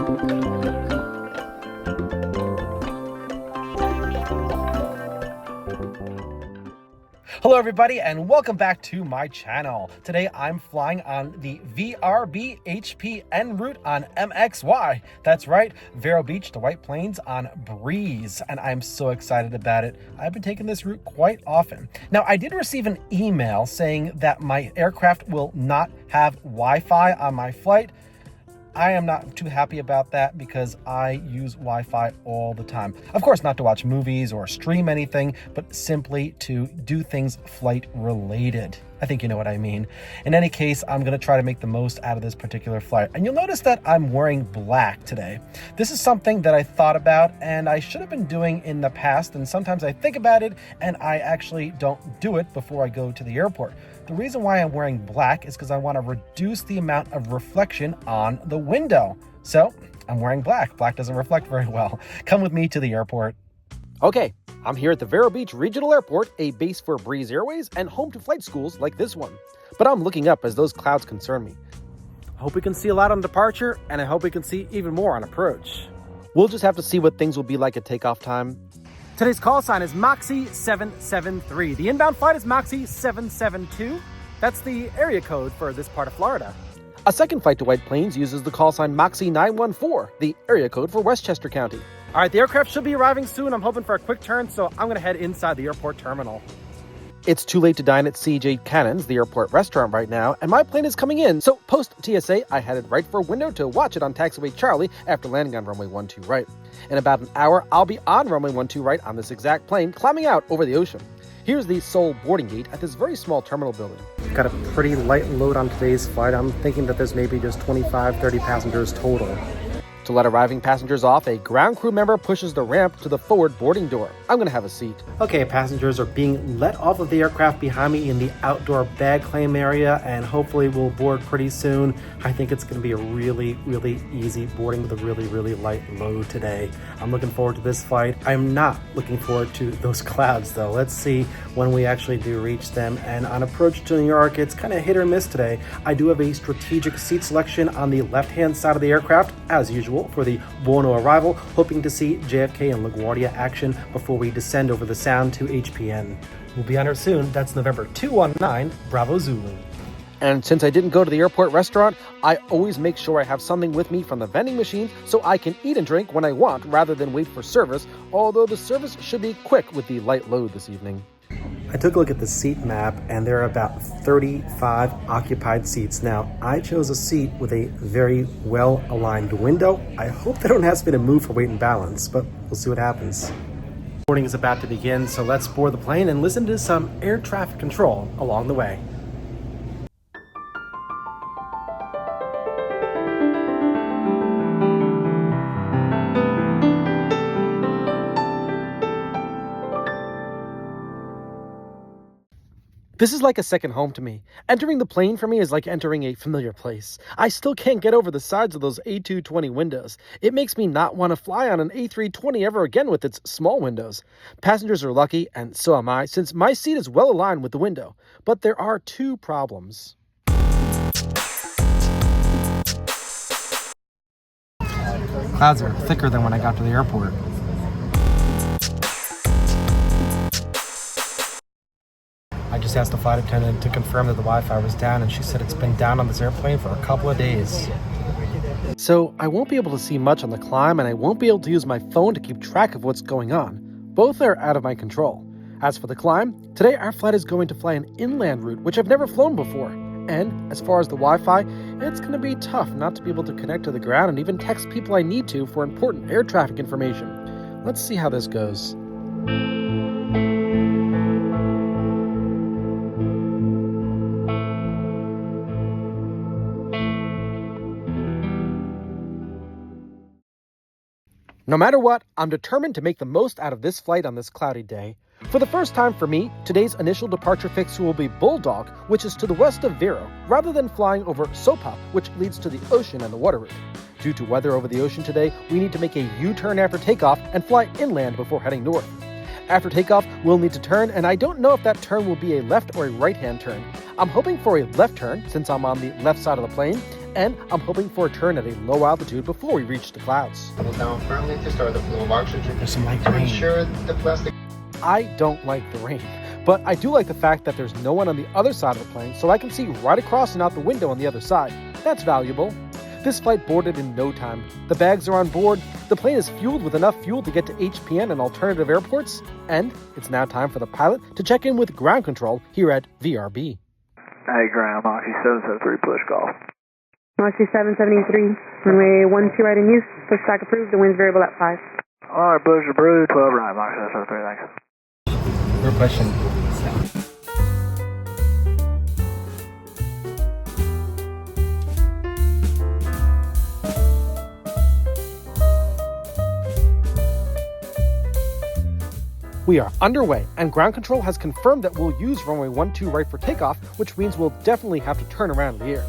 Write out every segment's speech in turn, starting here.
Hello everybody and welcome back to my channel. Today I'm flying on the VRB HP en route on MXY. That's right, Vero Beach to White Plains on Breeze, and I'm so excited about it. I've been taking this route quite often. Now I did receive an email saying that my aircraft will not have Wi-Fi on my flight. I am not too happy about that because I use Wi-Fi all the time. Of course, not to watch movies or stream anything, but simply to do things flight related. I think you know what I mean. In any case, I'm going to try to make the most out of this particular flight. And you'll notice that I'm wearing black today. This is something that I thought about and I should have been doing in the past. And sometimes I think about it and I actually don't do it before I go to the airport. The reason why I'm wearing black is because I want to reduce the amount of reflection on the window. So I'm wearing black. Black doesn't reflect very well. Come with me to the airport. Okay, I'm here at the Vero Beach Regional Airport, a base for Breeze Airways and home to flight schools like this one. But I'm looking up as those clouds concern me. I hope we can see a lot on departure, and I hope we can see even more on approach. We'll just have to see what things will be like at takeoff time. Today's call sign is Moxie 773. The inbound flight is Moxie 772. That's the area code for this part of Florida. A second flight to White Plains uses the call sign Moxie 914, the area code for Westchester County. All right, the aircraft should be arriving soon. I'm hoping for a quick turn, so I'm gonna head inside the airport terminal. It's too late to dine at CJ Cannon's, the airport restaurant right now, and my plane is coming in. So post TSA, I headed right for a window to watch it on taxiway Charlie after landing on runway 12 right. In about an hour, I'll be on runway 12 right on this exact plane, climbing out over the ocean. Here's the sole boarding gate at this very small terminal building. Got a pretty light load on today's flight. I'm thinking that there's maybe just 25-30 passengers total. To let arriving passengers off, a ground crew member pushes the ramp to the forward boarding door. I'm gonna have a seat. Okay, passengers are being let off of the aircraft behind me in the outdoor bag claim area, and hopefully we'll board pretty soon. I think it's gonna be a really easy boarding with a really light load today. I'm looking forward to this flight. I'm not looking forward to those clouds though. Let's see when we actually do reach them. And on approach to New York, it's kind of hit or miss today. I do have a strategic seat selection on the left-hand side of the aircraft, as usual, for the Buono arrival, hoping to see JFK and LaGuardia action before we descend over the Sound to HPN. We'll be on her soon. That's November 219, Bravo Zulu. And since I didn't go to the airport restaurant, I always make sure I have something with me from the vending machines so I can eat and drink when I want rather than wait for service, although the service should be quick with the light load this evening. I took a look at the seat map and there are about 35 occupied seats. Now, I chose a seat with a very well-aligned window. I hope they don't ask me to move for weight and balance, but we'll see what happens. Boarding is about to begin, so let's board the plane and listen to some air traffic control along the way. This is like a second home to me. Entering the plane for me is like entering a familiar place. I still can't get over the sides of those A220 windows. It makes me not want to fly on an A320 ever again with its small windows. Passengers are lucky, and so am I, since my seat is well aligned with the window. But there are two problems. Clouds are thicker than when I got to the airport. I just asked the flight attendant to confirm that the Wi-Fi was down, and she said it's been down on this airplane for a couple of days. So I won't be able to see much on the climb, and I won't be able to use my phone to keep track of what's going on. Both are out of my control. As for the climb, today our flight is going to fly an inland route, which I've never flown before. And as far as the Wi-Fi, it's going to be tough not to be able to connect to the ground and even text people I need to for important air traffic information. Let's see how this goes. No matter what, I'm determined to make the most out of this flight on this cloudy day. For the first time for me, today's initial departure fix will be BULLDOG, which is to the west of Vero, rather than flying over Sopop, which leads to the ocean and the water route. Due to weather over the ocean today, we need to make a U-turn after takeoff and fly inland before heading north. After takeoff, we'll need to turn, and I don't know if that turn will be a left or a right-hand turn. I'm hoping for a left turn, since I'm on the left side of the plane, and I'm hoping for a turn at a low altitude before we reach the clouds. Hold down firmly to start the flow of oxygen. There's some light To rain. ensure the plastic. I don't like the rain, but I do like the fact that there's no one on the other side of the plane, so I can see right across and out the window on the other side. That's valuable. This flight boarded in no time. The bags are on board, the plane is fueled with enough fuel to get to HPN and alternative airports, and it's now time for the pilot to check in with ground control here at VRB. Hey, ground, Moxie 773, push golf. Moxie 773, runway 12 right in use, pushback approved, the wind's variable at 5. Alright, push approved, 12 right, Moxie 773, thanks. We're pushing. We are underway, and ground control has confirmed that we'll use runway 12 right for takeoff, which means we'll definitely have to turn around in the air.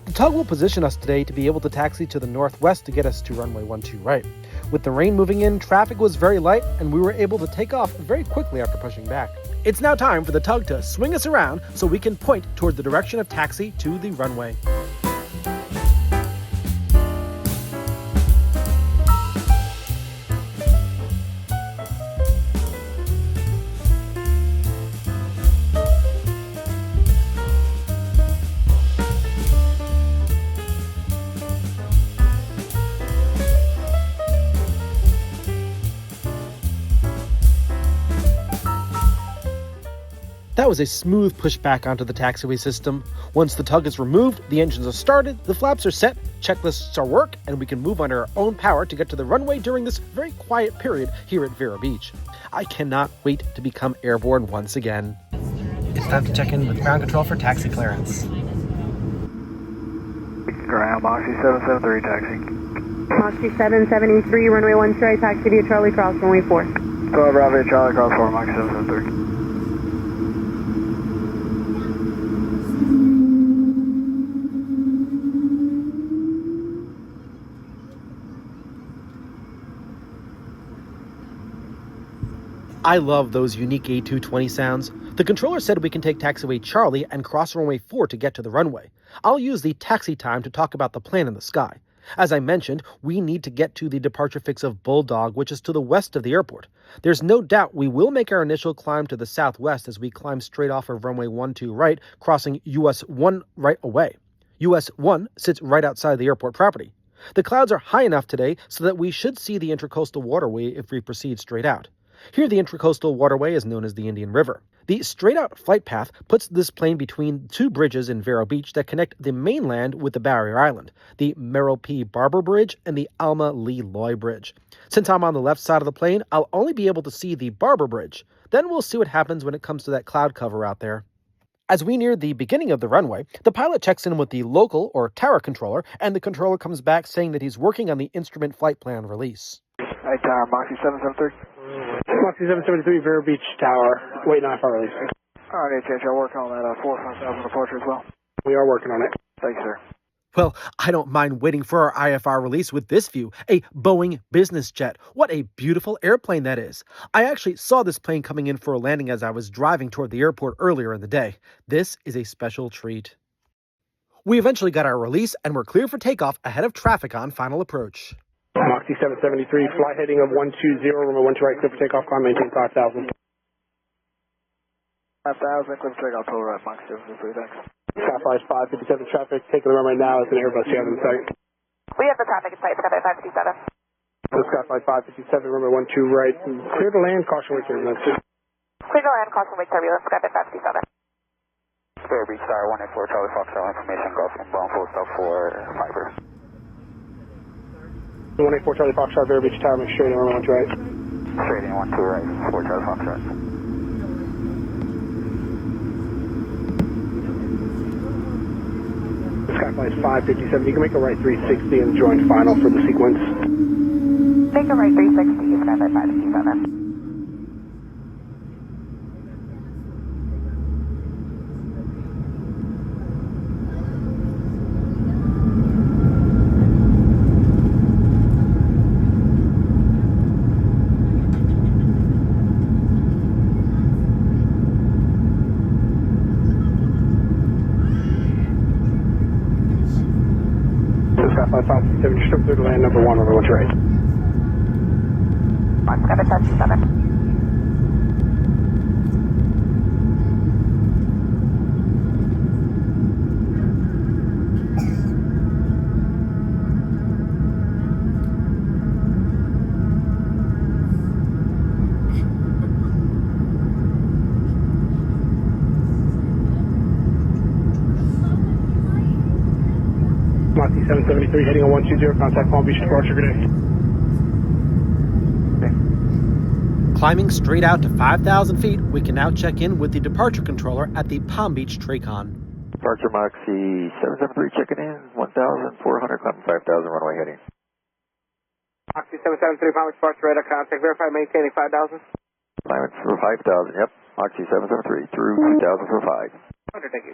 The tug will position us today to be able to taxi to the northwest to get us to runway 12 right. With the rain moving in, traffic was very light, and we were able to take off very quickly after pushing back. It's now time for the tug to swing us around so we can point toward the direction of taxi to the runway. That was a smooth push back onto the taxiway system. Once the tug is removed, the engines are started, the flaps are set, checklists are work, and we can move under our own power to get to the runway during this very quiet period here at Vero Beach. I cannot wait to become airborne once again. It's time to check in with ground control for taxi clearance. Ground, Moxie 773, taxi. Moxie 773, runway 12 right, taxi via Charlie Cross, runway 4. 12 right via Charlie Cross 4, Moxie 773. I love those unique A220 sounds. The controller said we can take taxiway Charlie and cross runway 4 to get to the runway. I'll use the taxi time to talk about the plan in the sky. As I mentioned, we need to get to the departure fix of BULLDOG, which is to the west of the airport. There's no doubt we will make our initial climb to the southwest as we climb straight off of runway 12 right, crossing US 1 right away. US 1 sits right outside the airport property. The clouds are high enough today so that we should see the Intracoastal Waterway if we proceed straight out. Here, the Intracoastal Waterway is known as the Indian River. The straight-out flight path puts this plane between two bridges in Vero Beach that connect the mainland with the Barrier Island, the Merrill P. Barber Bridge and the Alma Lee Loy Bridge. Since I'm on the left side of the plane, I'll only be able to see the Barber Bridge. Then we'll see what happens when it comes to that cloud cover out there. As we near the beginning of the runway, the pilot checks in with the local or tower controller, and the controller comes back saying that he's working on the instrument flight plan release. Hey, tower, Moxie 773. Moxie 773, Vero Beach Tower, waiting on FR release. Alright, HH, I'll work on that 45000 departure as well. We are working on it. Thanks, sir. Well, I don't mind waiting for our IFR release with this view, a Boeing business jet. What a beautiful airplane that is. I actually saw this plane coming in for a landing as I was driving toward the airport earlier in the day. This is a special treat. We eventually got our release and were clear for takeoff ahead of traffic on final approach. Moxie 773, flight heading of 120, runway 12 right, clear for takeoff, climb, maintain 5,000. 5,000, clear for takeoff, total right, Moxie 773, thanks. Skyfly's 557 traffic, taking the runway now, it's an Airbus, you have in a second. We have the traffic in sight, Skyfly 557. So Skyfly 557, runway 12 right, clear to land, caution with turbulence. Clear to land, caution wake turbulence, Skyfly 557. Vero Beach Tower, 184, Charlie Foxtrot, information, golf inbound, full stop for Piper. 184 Charlie Foxtrot, Vero Beach Tower, make straight in, runway 12 right. Straight in, 12 right, 4 Charlie Foxtrot. Skyfly's 557, you can make a right 360 and join final for the sequence. Make a right 360, Skyfly 557. 7, just clear to land number 1, runway 1 right. I'm going to touch 7. Moxie 773 heading on 120, contact Palm Beach departure, good day. Climbing straight out to 5,000 feet, we can now check in with the departure controller at the Palm Beach Tracon. Departure Moxie 773 checking in, 1,400, climbing 5,000, runway heading. Moxie 773, Palm Beach departure radar contact, verify maintaining 5,000. Climbing for 5,000, yep. Moxie 773 through 2,000 for 5. Thank you.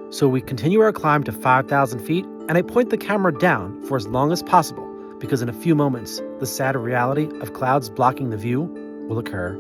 So we continue our climb to 5,000 feet, and I point the camera down for as long as possible, because in a few moments, the sad reality of clouds blocking the view will occur.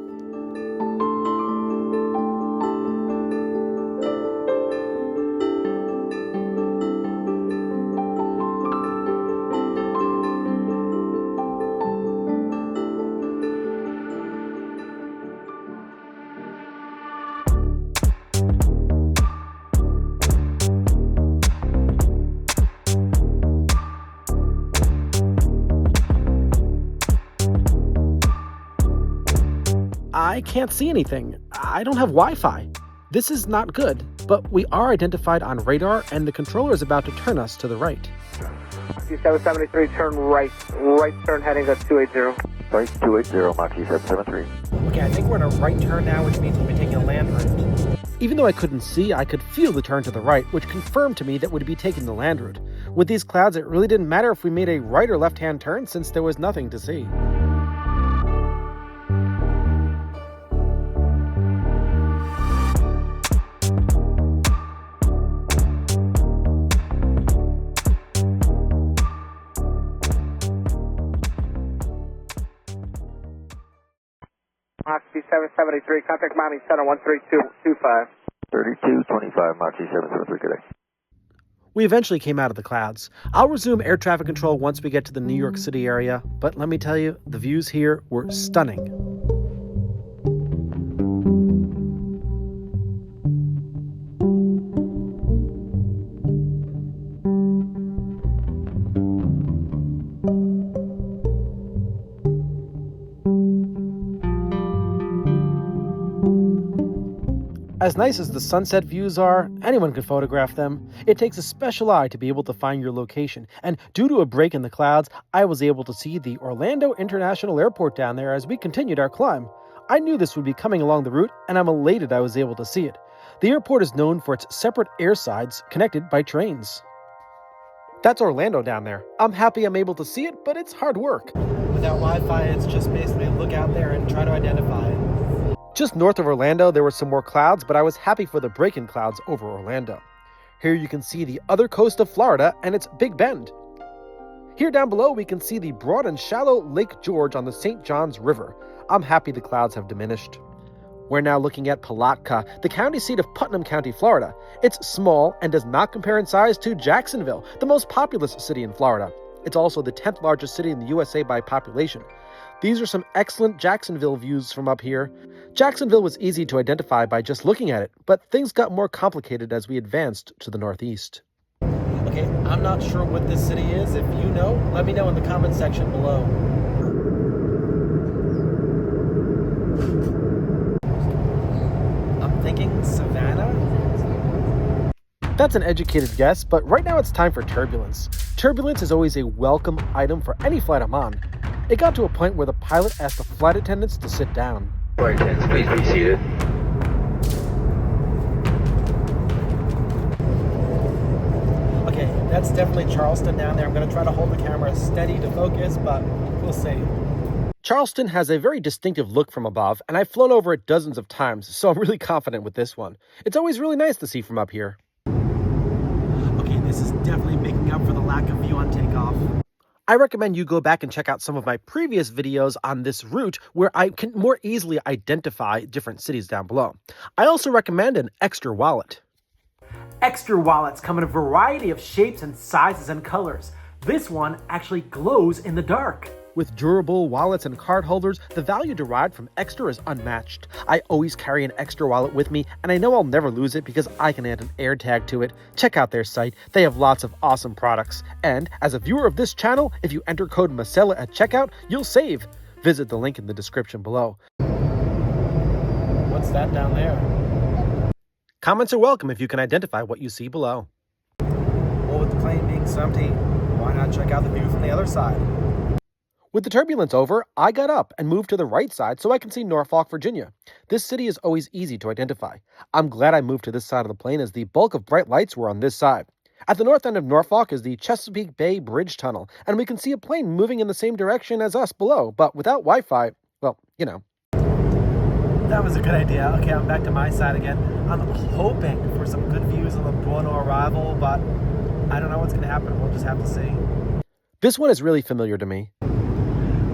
I can't see anything. I don't have Wi-Fi. This is not good, but we are identified on radar and the controller is about to turn us to the right. 773, turn right turn heading at 280. Right, 280, Moxie 773. Okay, I think we're in a right turn now, which means we'll be taking a land route. Even though I couldn't see, I could feel the turn to the right, which confirmed to me that we'd be taking the land route. With these clouds, it really didn't matter if we made a right or left-hand turn since there was nothing to see. Moxie 773, contact Miami Center 13225. 3225, Moxie 773, good day. We eventually came out of the clouds. I'll resume air traffic control once we get to the New York City area, but let me tell you, the views here were stunning. As nice as the sunset views are, anyone can photograph them. It takes a special eye to be able to find your location, and due to a break in the clouds, I was able to see the Orlando International Airport down there as we continued our climb. I knew this would be coming along the route, and I'm elated I was able to see it. The airport is known for its separate airsides connected by trains. That's Orlando down there. I'm happy I'm able to see it, but it's hard work. Without Wi-Fi, it's just basically look out there and try to identify it. Just north of Orlando, there were some more clouds, but I was happy for the break-in clouds over Orlando. Here you can see the other coast of Florida and its Big Bend. Here down below, we can see the broad and shallow Lake George on the St. Johns River. I'm happy the clouds have diminished. We're now looking at Palatka, the county seat of Putnam County, Florida. It's small and does not compare in size to Jacksonville, the most populous city in Florida. It's also the 10th largest city in the USA by population. These are some excellent Jacksonville views from up here. Jacksonville was easy to identify by just looking at it, but things got more complicated as we advanced to the northeast. Okay, I'm not sure what this city is. If you know, let me know in the comment section below. I'm thinking Savannah? That's an educated guess, but right now it's time for Turbulence. Turbulence is always a welcome item for any flight I'm on. It got to a point where the pilot asked the flight attendants to sit down. Flight attendants, please be seated. Okay, that's definitely Charleston down there. I'm going to try to hold the camera steady to focus, but we'll see. Charleston has a very distinctive look from above, and I've flown over it dozens of times, so I'm really confident with this one. It's always really nice to see from up here. Okay, this is definitely making up for the lack of view on takeoff. I recommend you go back and check out some of my previous videos on this route where I can more easily identify different cities down below. I also recommend an extra wallet. Extra wallets come in a variety of shapes and sizes and colors. This one actually glows in the dark. With durable wallets and card holders, the value derived from Extra is unmatched. I always carry an Extra wallet with me, and I know I'll never lose it because I can add an AirTag to it. Check out their site. They have lots of awesome products. And as a viewer of this channel, if you enter code MASELA at checkout, you'll save. Visit the link in the description below. What's that down there? Comments are welcome if you can identify what you see below. Well, with the plane being so empty, why not check out the view from the other side? With the turbulence over, I got up and moved to the right side so I can see Norfolk, Virginia. This city is always easy to identify. I'm glad I moved to this side of the plane as the bulk of bright lights were on this side. At the north end of Norfolk is the Chesapeake Bay Bridge Tunnel, and we can see a plane moving in the same direction as us below, but without Wi-Fi, well, you know. That was a good idea. Okay, I'm back to my side again. I'm hoping for some good views on the Buono arrival, but I don't know what's going to happen. We'll just have to see. This one is really familiar to me.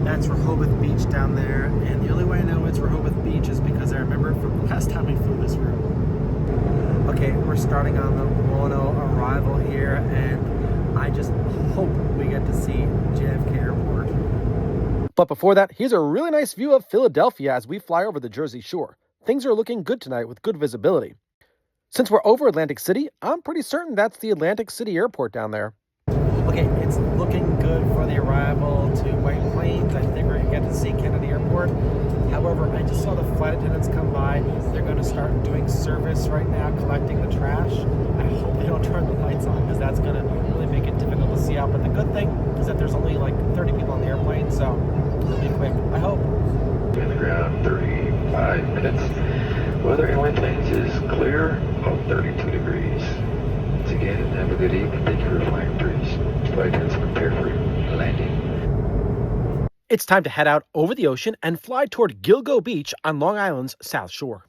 That's Rehoboth Beach down there, and the only way I know it's Rehoboth Beach is because I remember it from the last time we flew this route. Okay, we're starting on the Buono arrival here, and I just hope we get to see JFK Airport. But before that, here's a really nice view of Philadelphia as we fly over the Jersey Shore. Things are looking good tonight with good visibility. Since we're over Atlantic City, I'm pretty certain that's the Atlantic City Airport down there. Okay, it's looking good for the arrival to White Plains. I think we're going to get to see Kennedy Airport. However, I just saw the flight attendants come by. They're going to start doing service right now, collecting the trash. I hope they don't turn the lights on because that's going to really make it difficult to see out. But the good thing is that there's only like 30 people on the airplane, so it'll be quick, I hope. In the ground, 35 minutes. Weather in White Plains is clear of 32 degrees. Once again, have a good evening. Thank you for flying breeze. Flight attendants prepare for landing. It's time to head out over the ocean and fly toward Gilgo Beach on Long Island's South Shore.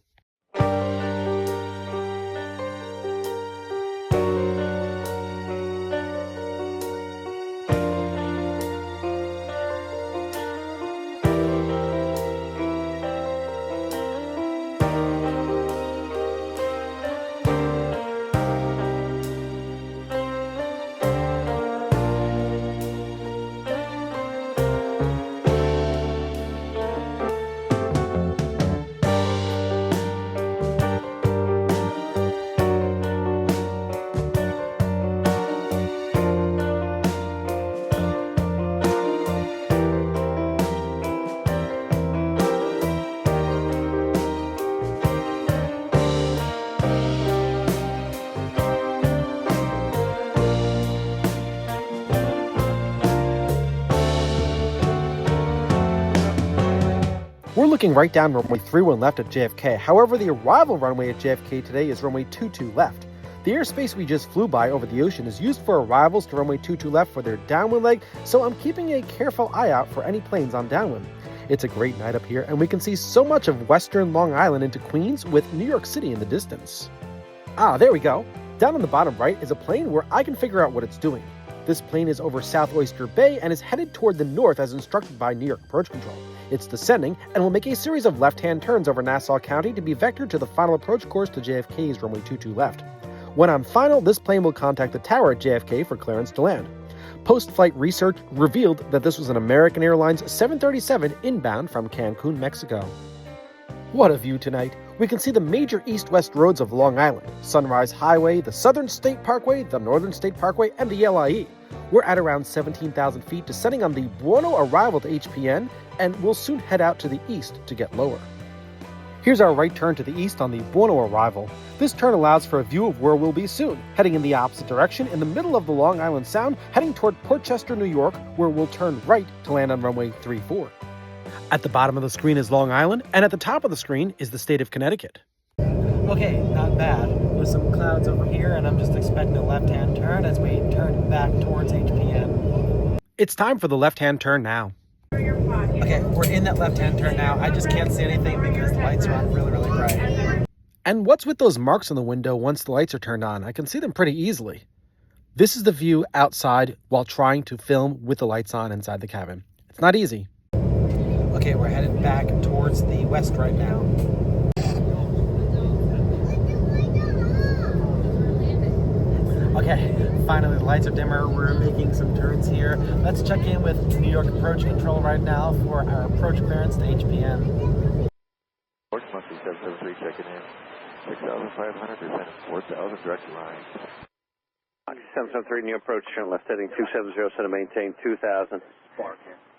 We're looking right down runway 31 left at JFK. However, the arrival runway at JFK today is runway 22 left. The airspace we just flew by over the ocean is used for arrivals to runway 22 left for their downwind leg, so I'm keeping a careful eye out for any planes on downwind. It's a great night up here, and we can see so much of western Long Island into Queens with New York City in the distance. Ah, there we go. Down on the bottom right is a plane where I can figure out what it's doing. This plane is over South Oyster Bay and is headed toward the north as instructed by New York Approach Control. It's descending and will make a series of left-hand turns over Nassau County to be vectored to the final approach course to JFK's runway 22 left. When on final, this plane will contact the tower at JFK for clearance to land. Post-flight research revealed that this was an American Airlines 737 inbound from Cancun, Mexico. What a view tonight. We can see the major east-west roads of Long Island, Sunrise Highway, the Southern State Parkway, the Northern State Parkway, and the LIE. We're at around 17,000 feet, descending on the Buono arrival to HPN, and we'll soon head out to the east to get lower. Here's our right turn to the east on the Buono arrival. This turn allows for a view of where we'll be soon, heading in the opposite direction in the middle of the Long Island Sound, heading toward Portchester, New York, where we'll turn right to land on runway 34. At the bottom of the screen is Long Island, and at the top of the screen is the state of Connecticut. Okay, not bad. There's some clouds over here, and I'm just expecting a left-hand turn as we turn back towards HPN. It's time for the left-hand turn now. Okay, we're in that left-hand turn now. I just can't see anything because the lights are on really, really bright. And what's with those marks on the window once the lights are turned on? I can see them pretty easily. This is the view outside while trying to film with the lights on inside the cabin. It's not easy. Okay, we're headed back towards the west right now. Okay, finally the lights are dimmer. We're making some turns here. Let's check in with New York Approach Control right now for our approach clearance to HPN. Porch Monkey 773 checking in. 6,500, descending 4,000 direct line. Monkey 773, new approach, turn left heading 270, set to maintain 2,000.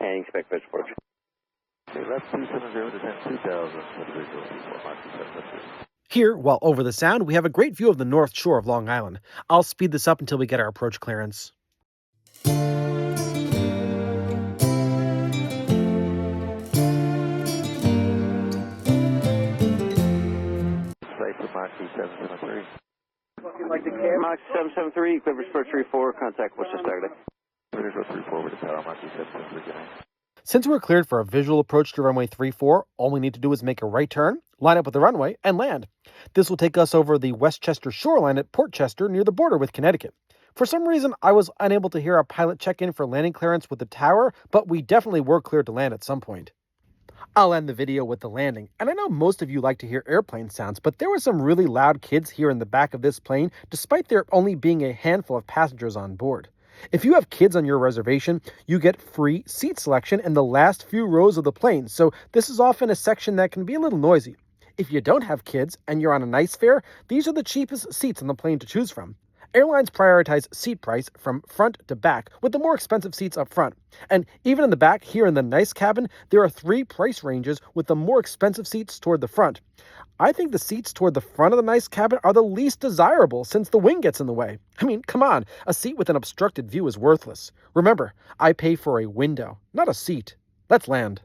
And expect bridge approach. Okay, left 270, descend 2,000, set to visual 24, Monkey 773. Here, while over the sound, we have a great view of the north shore of Long Island. I'll speed this up until we get our approach clearance. Flight to Monkey 773. Monkey 773, equipment approach 34, contact Worcester Saturday. Visual 34 with the tower, Monkey 773, good night. Since we're cleared for a visual approach to runway 34, all we need to do is make a right turn, line up with the runway, and land. This will take us over the Westchester shoreline at Port Chester near the border with Connecticut. For some reason, I was unable to hear our pilot check in for landing clearance with the tower, but we definitely were cleared to land at some point. I'll end the video with the landing, and I know most of you like to hear airplane sounds, but there were some really loud kids here in the back of this plane, despite there only being a handful of passengers on board. If you have kids on your reservation, you get free seat selection in the last few rows of the plane, so this is often a section that can be a little noisy. If you don't have kids and you're on a nice fare, these are the cheapest seats on the plane to choose from. Airlines prioritize seat price from front to back, with the more expensive seats up front. And even in the back, here in the nice cabin, there are 3 price ranges with the more expensive seats toward the front. I think the seats toward the front of the nice cabin are the least desirable since the wing gets in the way. I mean, come on, a seat with an obstructed view is worthless. Remember, I pay for a window, not a seat. Let's land.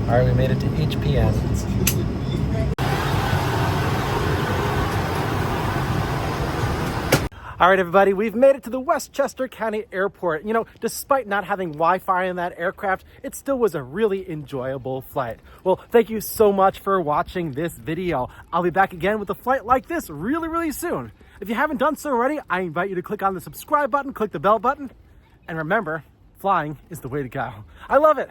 All right, we made it to HPN. All right, everybody, we've made it to the Westchester County Airport. You know, despite not having Wi-Fi in that aircraft, it still was a really enjoyable flight. Well, thank you so much for watching this video. I'll be back again with a flight like this really soon. If you haven't done so already, I invite you to click on the subscribe button, click the bell button, and remember, flying is the way to go. I love it.